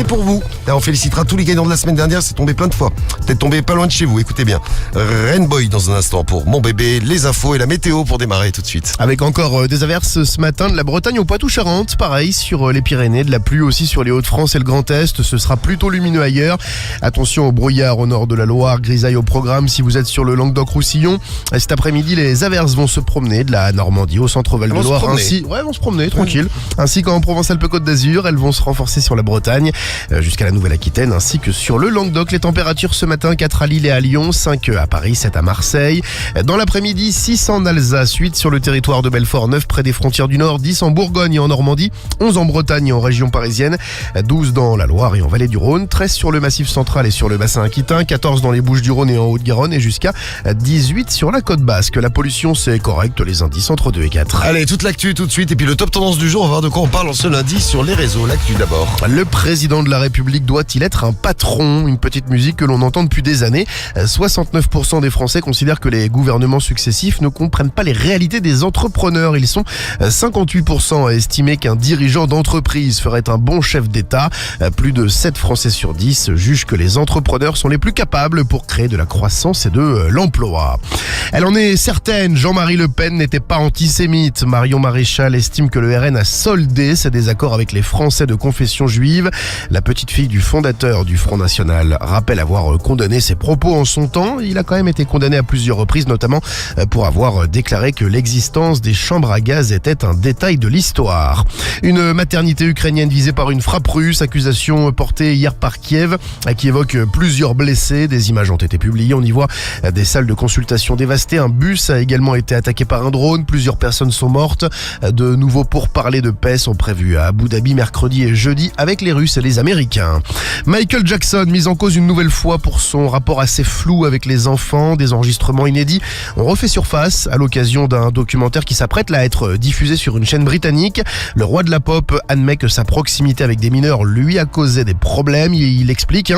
c'est pour vous. Là, on félicitera tous les gagnants de la semaine dernière, c'est tombé plein de fois. Peut-être tombé pas loin de chez vous, écoutez bien. Rainboy dans un instant pour Mon Bébé, les infos et la météo pour démarrer tout de suite. Avec encore des averses ce matin de la Bretagne au Poitou-Charentes, pareil sur les Pyrénées, de la pluie aussi sur les Hauts-de-France et le Grand Est, ce sera plutôt lumineux ailleurs. Attention au brouillard au nord de la Loire, grisaille au programme si vous êtes sur le Languedoc-Roussillon. Cet après-midi, les averses vont se promener de la Normandie au centre Val-de-Loire. Vont se promener, tranquille. Ainsi qu'en Provence-Alpes-Côte d'Azur, elles vont se renforcer sur la Bretagne jusqu'à la Nouvelle-Aquitaine, ainsi que sur le Languedoc. Les températures ce matin, 4 à Lille et à Lyon, 5 à Paris, 7 à Marseille. Dans l'après-midi, 6 en Alsace, 8 sur le territoire de Belfort, 9 près des frontières du Nord, 10 en Bourgogne et en Normandie, 11 en Bretagne et en région parisienne, 12 dans la Loire et en Vallée du Rhône, 13 sur le Massif central et sur le bassin aquitain, 14 dans les Bouches-du-Rhône et en Haute-Garonne et jusqu'à 18 sur la côte basque. La pollution, c'est correct, les indices entre 2 et 4. Allez, toute l'actu tout de suite et puis le top tendance du jour, on va voir de quoi on parle ce lundi sur les réseaux. L'actu d'abord. Le président de la République doit-il être un patron? Une petite musique que l'on entend depuis des années. 69% des Français considèrent que les gouvernements successifs ne comprennent pas les réalités des entrepreneurs. Ils sont 58% à estimer qu'un dirigeant d'entreprise ferait un bon chef d'État. Plus de 7 Français sur 10 jugent que les entrepreneurs sont les plus capables pour créer de la croissance et de l'emploi. Elle en est certaine, Jean-Marie Le Pen n'était pas antisémite. Marion Maréchal estime que le RN a soldé ses désaccords avec les Français de confession juive. La petite fille du fondateur du Front National rappelle avoir condamné ses propos en son temps. Il a quand même été condamné à plusieurs reprises, notamment pour avoir déclaré que l'existence des chambres à gaz était un détail de l'histoire. Une maternité ukrainienne visée par une frappe russe, accusation portée hier par Kiev, qui évoque plusieurs blessés. Des images ont été publiées, on y voit des salles de consultation dévastées. Un bus a également été attaqué par un drone, plusieurs personnes sont mortes. De nouveaux pourparlers de paix sont prévus à Abu Dhabi mercredi et jeudi avec les Russes et les Américains. Michael Jackson, mis en cause une nouvelle fois pour son rapport assez flou avec les enfants. Des enregistrements inédits ont refait surface à l'occasion d'un documentaire qui s'apprête à être diffusé sur une chaîne britannique. Le roi de la pop admet que sa proximité avec des mineurs lui a causé des problèmes. Il explique,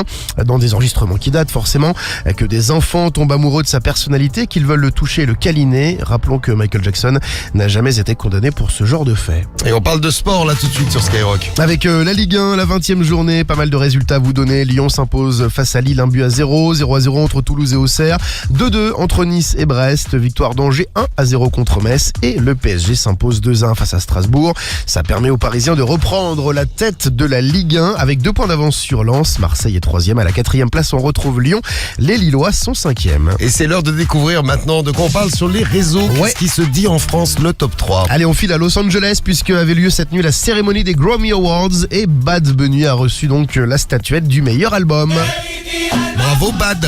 dans des enregistrements qui datent forcément, que des enfants tombent amoureux de sa personnalité, qu'ils veulent le toucher et le câliner. Rappelons que Michael Jackson n'a jamais été condamné pour ce genre de fait. Et on parle de sport là tout de suite sur Skyrock. Avec la Ligue 1, la 20e journée, pas mal de résultats à vous donner. Lyon s'impose face à Lille, 1-0, 0-0 entre Toulouse et Auxerre, 2-2 entre Nice et Brest, victoire d'Angers 1-0 contre Metz et le PSG s'impose 2-1 face à Strasbourg. Ça permet aux Parisiens de reprendre la tête de la Ligue 1 avec 2 points d'avance sur Lens. Marseille est 3e, à la 4e place on retrouve Lyon. Les Lillois sont 5e. Et c'est l'heure de découvrir maintenant de quoi on parle sur les réseaux. Qu'est-ce qui se dit en France, le top 3. Allez, on file à Los Angeles puisque avait lieu cette nuit la cérémonie des Grammy Awards et Bad Bunny a reçu donc la statuette du meilleur album. Bravo Bad.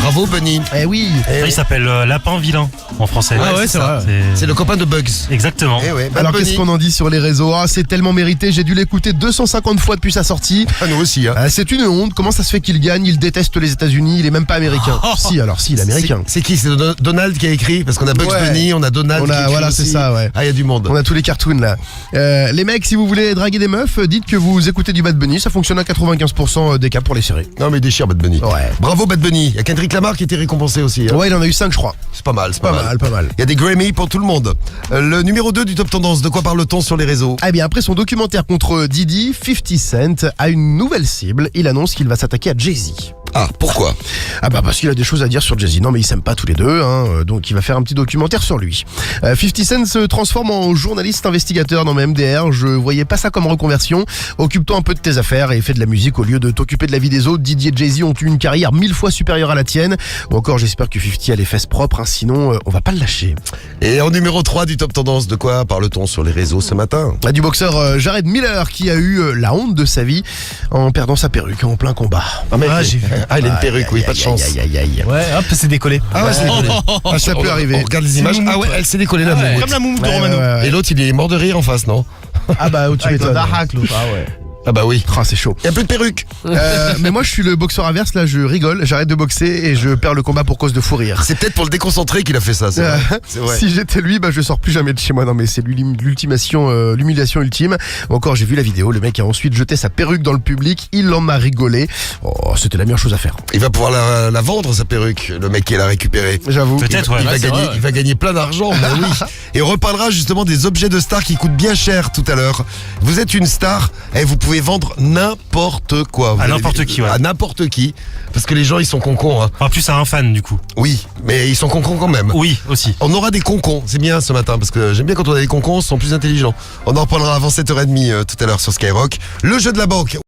Bravo Bunny. Eh oui. Il s'appelle Lapin Vilain en français. Ah ouais, c'est vrai. C'est le copain de Bugs. Exactement. Eh ouais, Bad Alors Bunny. qu'est-ce qu'on en dit sur les réseaux? C'est tellement mérité, j'ai dû l'écouter 250 fois depuis sa sortie. Ah, nous aussi. C'est une honte, comment ça se fait qu'il gagne? Il déteste les États-Unis, il est même pas américain. Si, il est américain. C'est qui? C'est Donald qui a écrit? Parce qu'on a Bugs Bunny, on a Donald qui écrit voilà, aussi. c'est ça, ouais. Ah, il y a du monde. On a tous les cartoons là. Les mecs, si vous voulez draguer des meufs, dites que vous écoutez du Bad Bunny, ça fonctionne à 95% des cas pour les serrer. Non mais déchire Bad Bunny. Ouais. Bravo Bad Bunny. Il y a Kendrick Lamar qui était récompensé aussi. Ouais, il en a eu 5 je crois. C'est pas mal, Pas mal. Il y a des Grammy pour tout le monde. Le numéro 2 du top tendance, de quoi parle-t-on sur les réseaux? Eh bien, après son documentaire contre Diddy, 50 Cent a une nouvelle cible. Il annonce qu'il va s'attaquer à Jay-Z. Ah, pourquoi? Ah bah parce qu'il a des choses à dire sur Jay-Z. Non mais ils s'aiment pas tous les deux, donc il va faire un petit documentaire sur lui. 50 Cent se transforme en journaliste investigateur dans MDR. Je voyais pas ça comme reconversion. Occupe-toi un peu de tes affaires et fais de la musique au lieu de t'occuper de la vie des autres. Diddy et Jay-Z ont eu une carrière 1000 fois supérieure à la tienne. Ou encore j'espère que 50 a les fesses propres, sinon on va pas le lâcher. Et en numéro 3 du top tendance, de quoi parle-t-on sur les réseaux ce matin? Du boxeur Jared Miller qui a eu la honte de sa vie en perdant sa perruque en plein combat. J'ai vu. Ah, il a une perruque, oui, pas de chance. Ouais, hop, c'est décollé. Ah ouais, c'est décollé. Ça peut arriver. On regarde les images. Ah ouais, elle s'est décollée la moumoute. Comme la moumoute de Ouais, Romano. ouais. Et l'autre, il est mort de rire en face, non? Ah bah tu m'étonnes. Ah bah oui. Ah, c'est chaud. Il y a plus de perruque. Mais moi je suis le boxeur inverse, là je rigole, j'arrête de boxer et je perds le combat pour cause de fou rire. C'est peut-être pour le déconcentrer qu'il a fait ça, c'est vrai. C'est vrai. Si j'étais lui, je sors plus jamais de chez moi. Non mais c'est l'humiliation ultime. Encore j'ai vu la vidéo, le mec a ensuite jeté sa perruque dans le public, il en a rigolé. Oh, c'était la meilleure chose à faire. Il va pouvoir la vendre, sa perruque, le mec qui l'a récupérée. J'avoue. Peut-être, ouais. Il va gagner plein d'argent, bah oui. Et on reparlera justement des objets de star qui coûtent bien cher tout à l'heure. Vous êtes une star, vous pouvez pouvez vendre n'importe quoi. Vous À allez- n'importe qui, ouais. À n'importe qui. Parce que les gens, ils sont concons. Hein. En plus, à un fan, du coup. Oui, mais ils sont concons quand même. Oui, aussi. On aura des concons, c'est bien ce matin, parce que j'aime bien quand on a des concons, ils sont plus intelligents. On en reparlera avant 7h30 tout à l'heure sur Skyrock. Le jeu de la banque.